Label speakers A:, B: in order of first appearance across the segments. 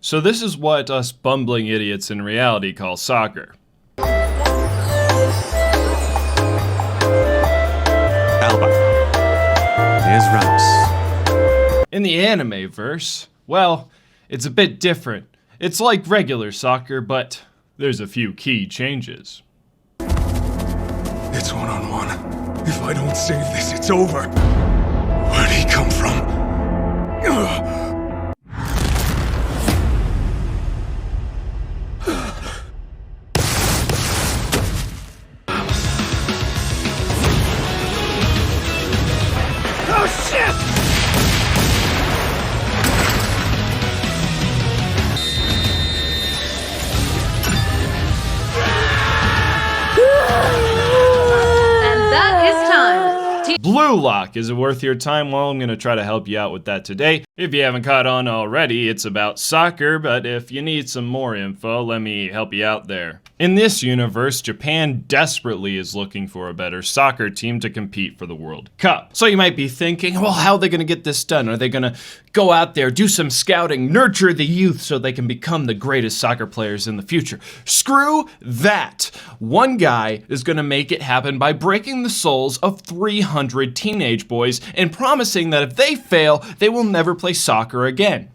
A: So this is what us bumbling idiots in reality call soccer.
B: Alba. There's Ramos.
A: In the anime verse, well, it's a bit different. It's like regular soccer, but there's a few key changes.
C: It's one-on-one. If I don't save this, it's over. Where'd he come from? Ugh. Oh shit!
A: Bluelock, is it worth your time? Well, I'm going to try to help you out with that today. If you haven't caught on already, it's about soccer, but if you need some more info, let me help you out there. In this universe, Japan desperately is looking for a better soccer team to compete for the World Cup. So you might be thinking, well, how are they going to get this done? Are they going to go out there, do some scouting, nurture the youth so they can become the greatest soccer players in the future? Screw that! One guy is going to make it happen by breaking the souls of 300 teenage boys and promising that if they fail, they will never play soccer again.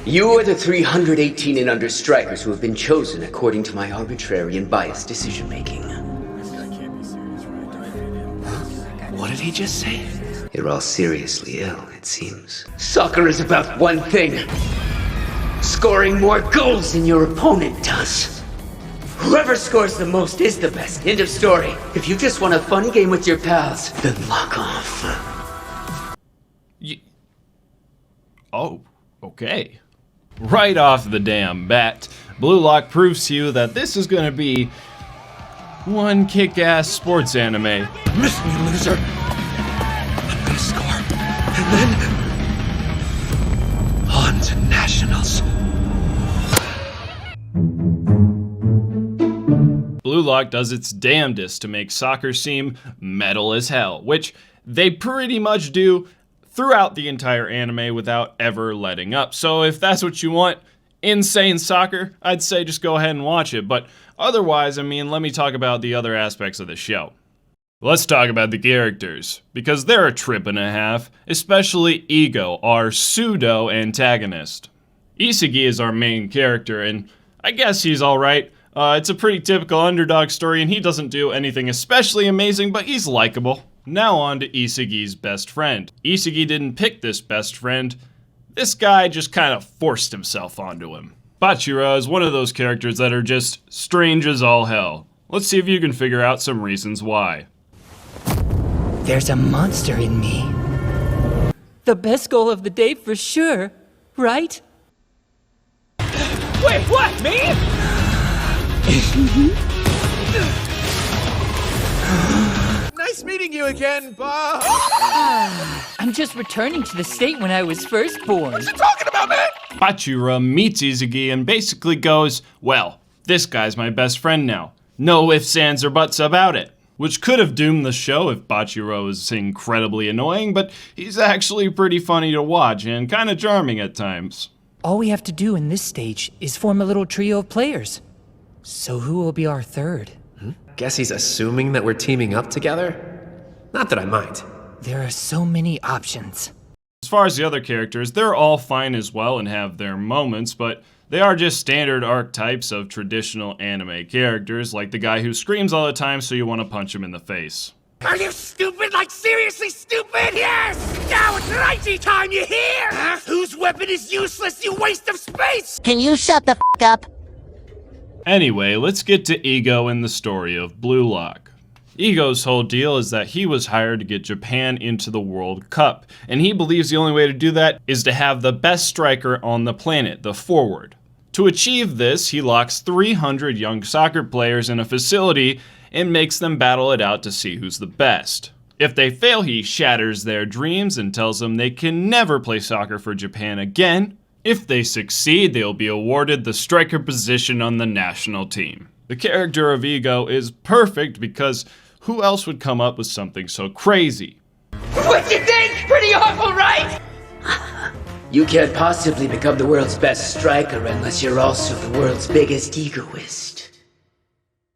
D: You are the 318 and under strikers who have been chosen according to my arbitrary and biased decision-making.
B: What did he just say?
D: You're all seriously ill, it seems. Soccer is about one thing. Scoring more goals than your opponent does. Whoever scores the most is the best. End of story. If you just want a fun game with your pals, then lock off.
A: Oh, okay. Right off the damn bat, Bluelock proves to you that this is going to be one kick-ass sports anime.
C: Miss me, loser! I'm gonna score, and then on to nationals.
A: Bluelock does its damnedest to make soccer seem metal as hell, which they pretty much do throughout the entire anime without ever letting up. So if that's what you want, insane soccer, I'd say just go ahead and watch it. But otherwise, I mean, let me talk about the other aspects of the show. Let's talk about the characters, because they're a trip and a half, especially Ego, our pseudo-antagonist. Isagi is our main character, and I guess he's alright. It's a pretty typical underdog story, and he doesn't do anything especially amazing, but he's likable. Now on to Isagi's best friend. Isagi didn't pick this best friend. This guy just kind of forced himself onto him. Bachira is one of those characters that are just strange as all hell. Let's see if you can figure out some reasons why.
E: There's a monster in me. The best goal of the day for sure, right?
F: Wait, what, me? Nice meeting you again, Bob.
E: I'm just returning to the state when I was first born.
F: What you talking about, man?
A: Bachira meets Isagi and basically goes, well, this guy's my best friend now. No ifs, ands, or buts about it. Which could have doomed the show if Bachira was incredibly annoying, but he's actually pretty funny to watch and kind of charming at times.
E: All we have to do in this stage is form a little trio of players. So who will be our third?
B: Guess he's assuming that we're teaming up together? Not that I mind.
E: There are so many options.
A: As far as the other characters, they're all fine as well and have their moments, but they are just standard archetypes of traditional anime characters, like the guy who screams all the time so you want to punch him in the face.
F: Are you stupid? Like seriously stupid? Yes! Now it's righty time, you hear? Whose weapon is useless, you waste of space?
G: Can you shut the f*** up?
A: Anyway, let's get to Ego and the story of Bluelock. Ego's whole deal is that he was hired to get Japan into the World Cup, and he believes the only way to do that is to have the best striker on the planet, the forward. To achieve this, he locks 300 young soccer players in a facility and makes them battle it out to see who's the best. If they fail, he shatters their dreams and tells them they can never play soccer for Japan again. If they succeed, they'll be awarded the striker position on the national team. The character of Ego is perfect because who else would come up with something so crazy?
D: What you think? Pretty awful, right? You can't possibly become the world's best striker unless you're also the world's biggest egoist.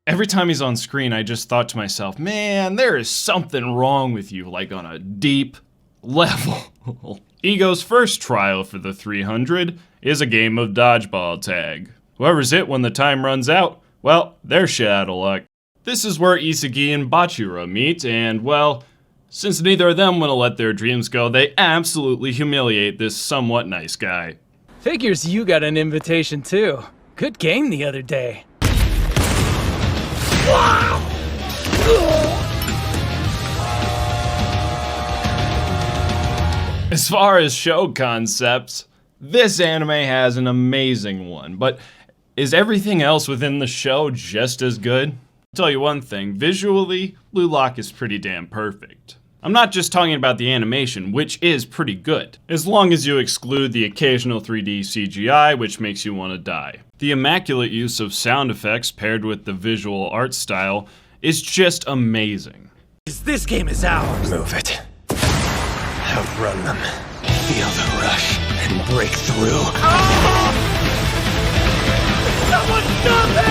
A: Every time he's on screen, I just thought to myself, man, there is something wrong with you, like on a deep level. Ego's first trial for the 300 is a game of dodgeball tag. Whoever's it when the time runs out, well, they're shit out of luck. This is where Isagi and Bachira meet, and well, since neither of them want to let their dreams go, they absolutely humiliate this somewhat nice guy.
E: Figures you got an invitation too. Good game the other day.
A: As far as show concepts, this anime has an amazing one, but is everything else within the show just as good? I'll tell you one thing, visually, Bluelock is pretty damn perfect. I'm not just talking about the animation, which is pretty good, as long as you exclude the occasional 3D CGI, which makes you want to die. The immaculate use of sound effects paired with the visual art style is just amazing.
F: This game is ours.
C: Move it. Outrun them. Feel the rush and break through.
F: Someone stop him!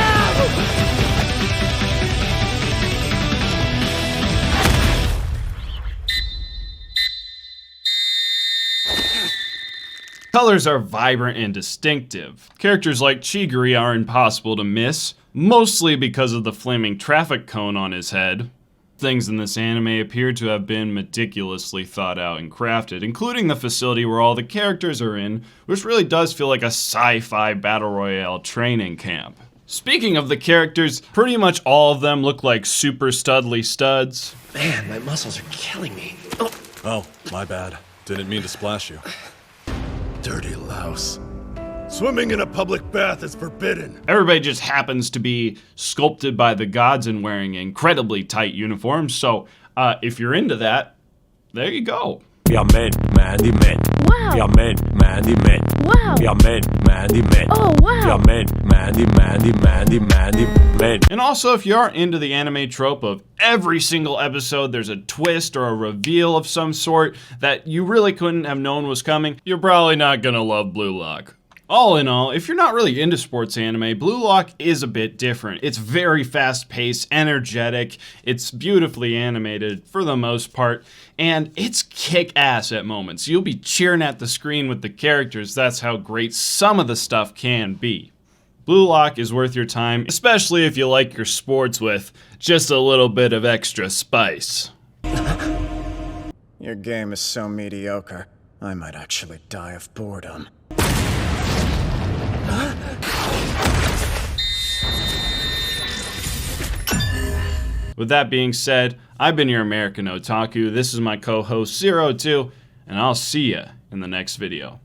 A: Colors are vibrant and distinctive. Characters like Chigiri are impossible to miss, mostly because of the flaming traffic cone on his head. Things in this anime appear to have been meticulously thought out and crafted, including the facility where all the characters are in, which really does feel like a sci-fi battle royale training camp. Speaking of the characters, pretty much all of them look like super studly studs.
B: Man, my muscles are killing me.
G: Oh, my bad. Didn't mean to splash you.
C: Dirty louse. Swimming in a public bath is forbidden.
A: Everybody just happens to be sculpted by the gods and wearing incredibly tight uniforms, so if you're into that, there you go.
H: Ja men, Mandy men.
I: Wow.
H: Ja men, Mandy men.
I: Wow.
H: Ja men, Mandy men.
I: Oh, wow.
H: Ja men, Mandy men.
A: And also, if you aren't into the anime trope of every single episode there's a twist or a reveal of some sort that you really couldn't have known was coming, you're probably not gonna love Bluelock. All in all, if you're not really into sports anime, Bluelock is a bit different. It's very fast-paced, energetic, it's beautifully animated for the most part, and it's kick-ass at moments. You'll be cheering at the screen with the characters, that's how great some of the stuff can be. Bluelock is worth your time, especially if you like your sports with just a little bit of extra spice.
J: Your game is so mediocre, I might actually die of boredom.
A: With that being said, I've been your American Otaku, this is my co-host Zero2, and I'll see ya in the next video.